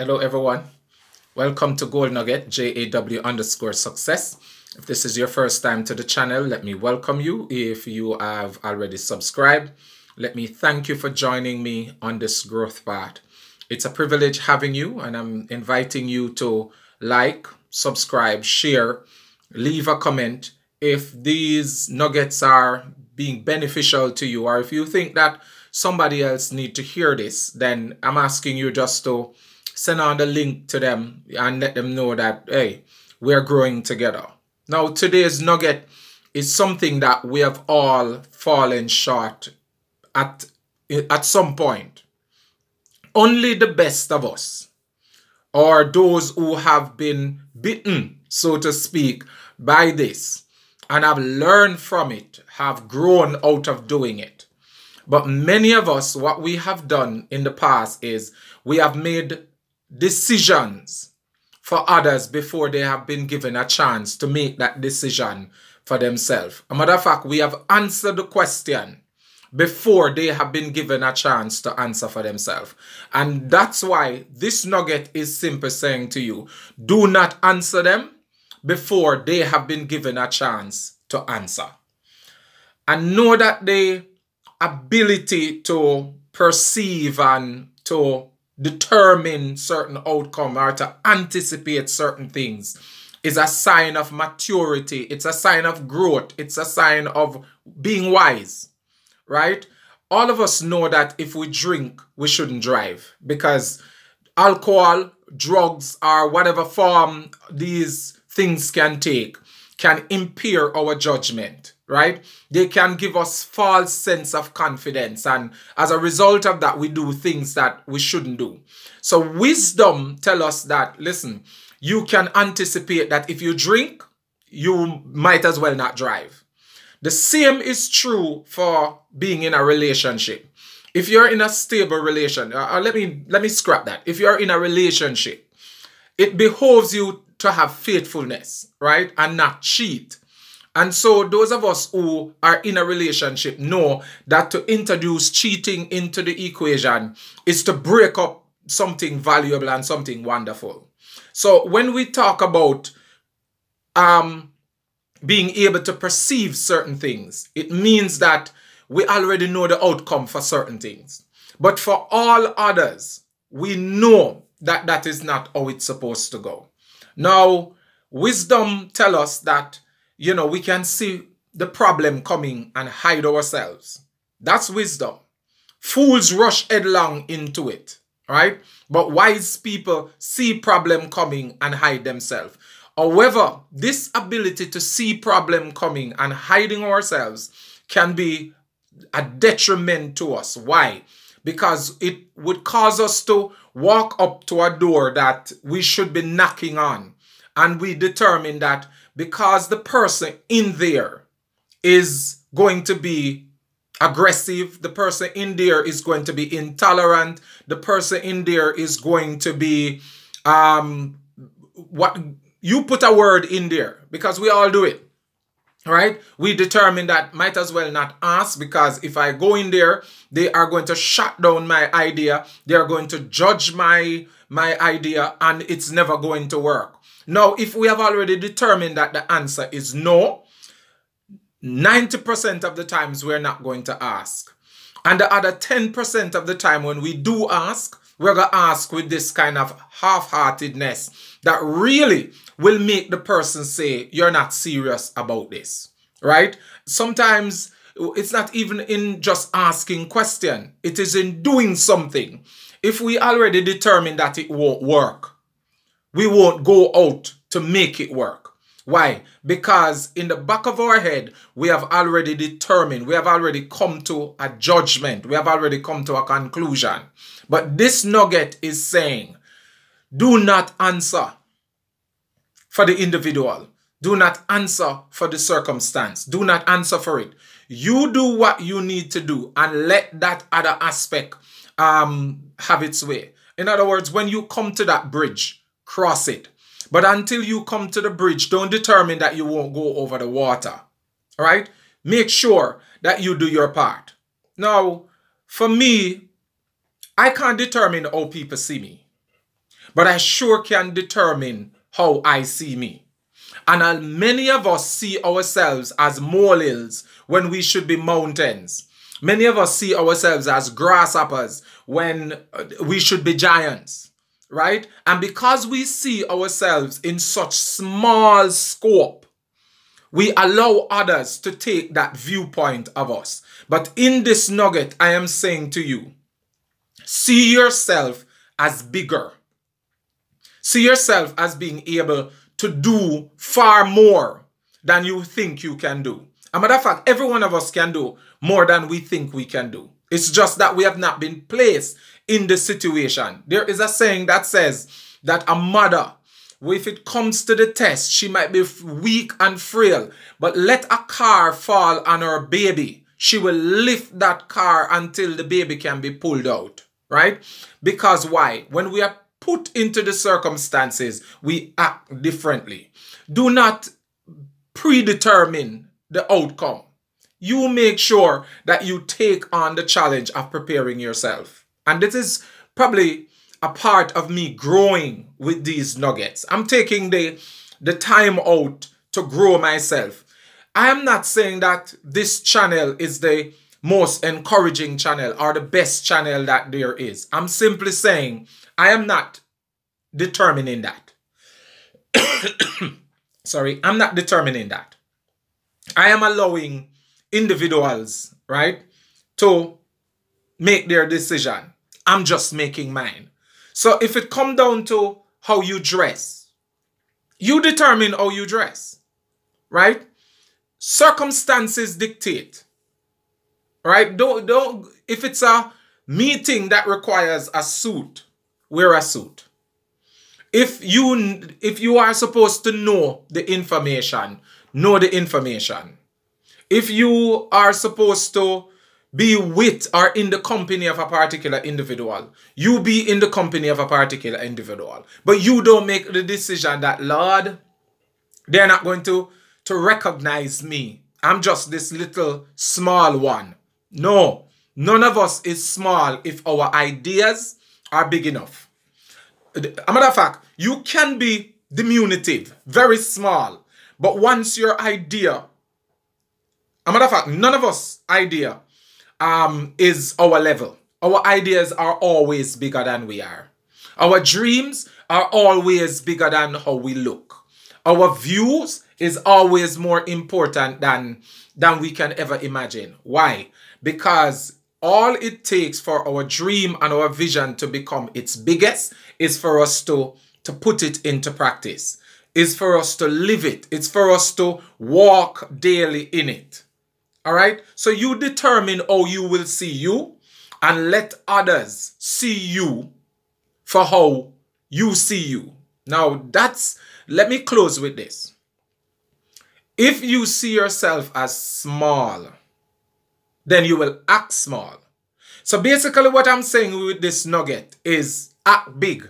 Hello everyone. Welcome to Gold Nugget, JAW_success. If this is your first time to the channel, let me welcome you. If you have already subscribed, let me thank you for joining me on this growth path. It's a privilege having you, and I'm inviting you to like, subscribe, share, leave a comment if these nuggets are being beneficial to you, or if you think that somebody else needs to hear this, then I'm asking you just to send on the link to them and let them know that, hey, we're growing together. Now, today's nugget is something that we have all fallen short at some point. Only the best of us, or those who have been bitten, so to speak, by this and have learned from it, have grown out of doing it. But many of us, what we have done in the past is we have made decisions for others before they have been given a chance to make that decision for themselves. A matter of fact, we have answered the question before they have been given a chance to answer for themselves. And that's why this nugget is simply saying to you, do not answer them before they have been given a chance to answer. And know that the ability to perceive and to determine certain outcome or to anticipate certain things is a sign of maturity. It's a sign of growth. It's a sign of being wise, right? All of us know that if we drink, we shouldn't drive, because alcohol, drugs, or whatever form these things can take can impair our judgment, right? They can give us false sense of confidence, and as a result of that, we do things that we shouldn't do. So wisdom tells us that, listen, you can anticipate that if you drink, you might as well not drive. The same is true for being in a relationship. If you're in a stable relation, let me scrap that. If you're in a relationship, it behoves you to have faithfulness, right? And not cheat. And so those of us who are in a relationship know that to introduce cheating into the equation is to break up something valuable and something wonderful. So when we talk about being able to perceive certain things, it means that we already know the outcome for certain things. But for all others, we know that that is not how it's supposed to go. Now, wisdom tells us that, you know, we can see the problem coming and hide ourselves. That's wisdom. Fools rush headlong into it, right? But wise people see problem coming and hide themselves. However, this ability to see problem coming and hiding ourselves can be a detriment to us. Why? Because it would cause us to walk up to a door that we should be knocking on. And we determine that because the person in there is going to be aggressive, the person in there is going to be intolerant, the person in there is going to be, what you put a word in there, because we all do it. Right? We determine that might as well not ask, because if I go in there, they are going to shut down my idea. They are going to judge my idea, and it's never going to work. Now, if we have already determined that the answer is no, 90% of the times we're not going to ask. And the other 10% of the time when we do ask, we're going to ask with this kind of half-heartedness that really will make the person say, you're not serious about this, right? Sometimes it's not even in just asking question. It is in doing something. If we already determine that it won't work, we won't go out to make it work. Why? Because in the back of our head, we have already determined, we have already come to a judgment, we have already come to a conclusion. But this nugget is saying, do not answer for the individual. Do not answer for the circumstance. Do not answer for it. You do what you need to do and let that other aspect have its way. In other words, when you come to that bridge, cross it. But until you come to the bridge, don't determine that you won't go over the water. All right? Make sure that you do your part. Now, for me, I can't determine how people see me. but I sure can determine how I see me. And many of us see ourselves as molehills when we should be mountains. Many of us see ourselves as grasshoppers when we should be giants, right? And because we see ourselves in such small scope, we allow others to take that viewpoint of us. But in this nugget, I am saying to you, see yourself as bigger. See yourself as being able to do far more than you think you can do. As a matter of fact, every one of us can do more than we think we can do. It's just that we have not been placed in the situation. There is a saying that says that a mother, if it comes to the test, she might be weak and frail, but let a car fall on her baby, she will lift that car until the baby can be pulled out, right? Because why? When we are put into the circumstances, we act differently. Do not predetermine the outcome. You make sure that you take on the challenge of preparing yourself. And this is probably a part of me growing with these nuggets. I'm taking the time out to grow myself. I am not saying that this channel is the most encouraging channel or the best channel that there is. I'm simply saying I am not determining that. Sorry, I'm not determining that. I am allowing individuals, right, to make their decision. I'm just making mine. So if it comes down to how you dress, you determine how you dress, right? Circumstances dictate, right? Don't, if it's a meeting that requires a suit, wear a suit. If you are supposed to know the information, know the information. If you are supposed to be with or in the company of a particular individual, you be in the company of a particular individual. But you don't make the decision that, Lord, they're not going to recognize me. I'm just this little small one. No, none of us is small if our ideas are big enough. As a matter of fact, you can be diminutive, very small. But once your idea, as a matter of fact, none of us idea is our level. Our ideas are always bigger than we are. Our dreams are always bigger than how we look. Our views is always more important than we can ever imagine. Why? Because all it takes for our dream and our vision to become its biggest is for us to put it into practice. Is for us to live it. It's for us to walk daily in it. All right? So you determine how you will see you and let others see you for how you see you. Now let me close with this. If you see yourself as small, then you will act small. So basically what I'm saying with this nugget is act big.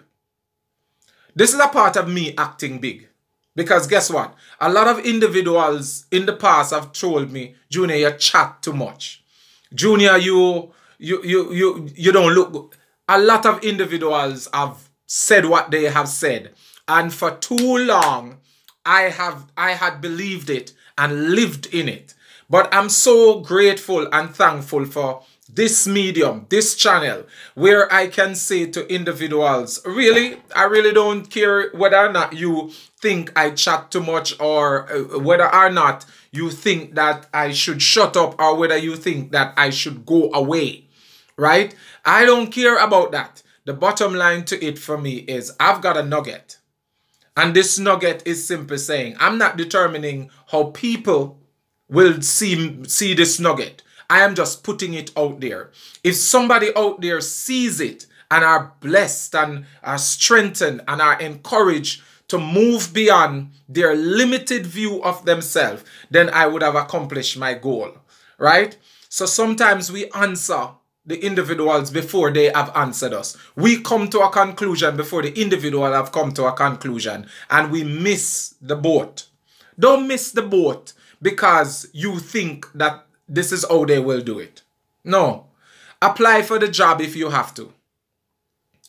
This is a part of me acting big. Because guess what? A lot of individuals in the past have told me, Junior, you chat too much. Junior, you don't look good. A lot of individuals have said what they have said. And for too long, I had believed it and lived in it. But I'm so grateful and thankful for this medium, this channel, where I can say to individuals, really, I really don't care whether or not you think I chat too much or whether or not you think that I should shut up or whether you think that I should go away, right? I don't care about that. The bottom line to it for me is I've got a nugget. And this nugget is simply saying, I'm not determining how people will see this nugget. I am just putting it out there. If somebody out there sees it and are blessed and are strengthened and are encouraged to move beyond their limited view of themselves, then I would have accomplished my goal, right? So sometimes we answer the individuals before they have answered us. We come to a conclusion before the individual have come to a conclusion, and we miss the boat. Don't miss the boat because you think that this is how they will do it. No. Apply for the job if you have to.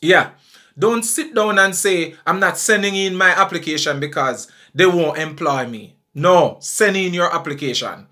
Yeah. Don't sit down and say, I'm not sending in my application because they won't employ me. No, send in your application.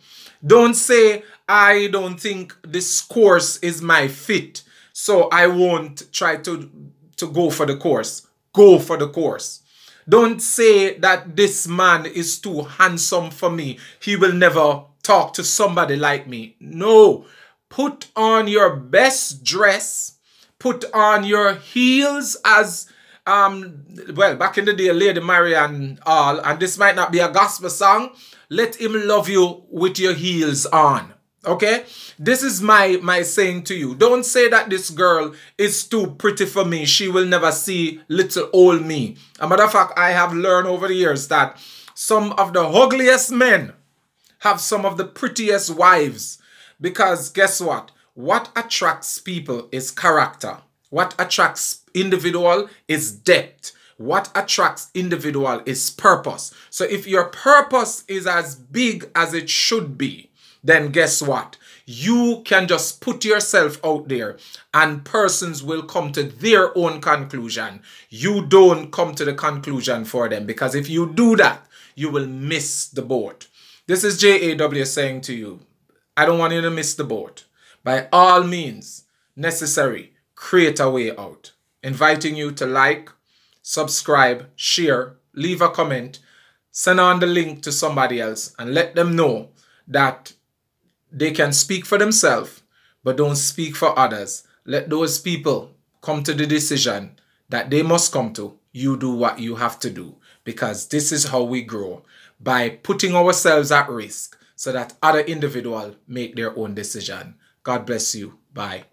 Don't say, I don't think this course is my fit, so I won't try to go for the course. Go for the course. Don't say that this man is too handsome for me. He will never talk to somebody like me. No. Put on your best dress. Put on your heels as, well, back in the day, Lady Mary and all, and this might not be a gospel song. Let him love you with your heels on. Okay? This is my saying to you. Don't say that this girl is too pretty for me. She will never see little old me. As a matter of fact, I have learned over the years that some of the ugliest men have some of the prettiest wives. Because guess what? What attracts people is character. What attracts individual is depth. What attracts individual is purpose. So if your purpose is as big as it should be, then guess what? You can just put yourself out there and persons will come to their own conclusion. You don't come to the conclusion for them, because if you do that, you will miss the boat. This is JAW saying to you, I don't want you to miss the boat. By all means necessary, create a way out. Inviting you to like, subscribe, share, leave a comment, send on the link to somebody else and let them know that they can speak for themselves, but don't speak for others. Let those people come to the decision that they must come to. You do what you have to do, because this is how we grow, by putting ourselves at risk so that other individuals make their own decision. God bless you. Bye.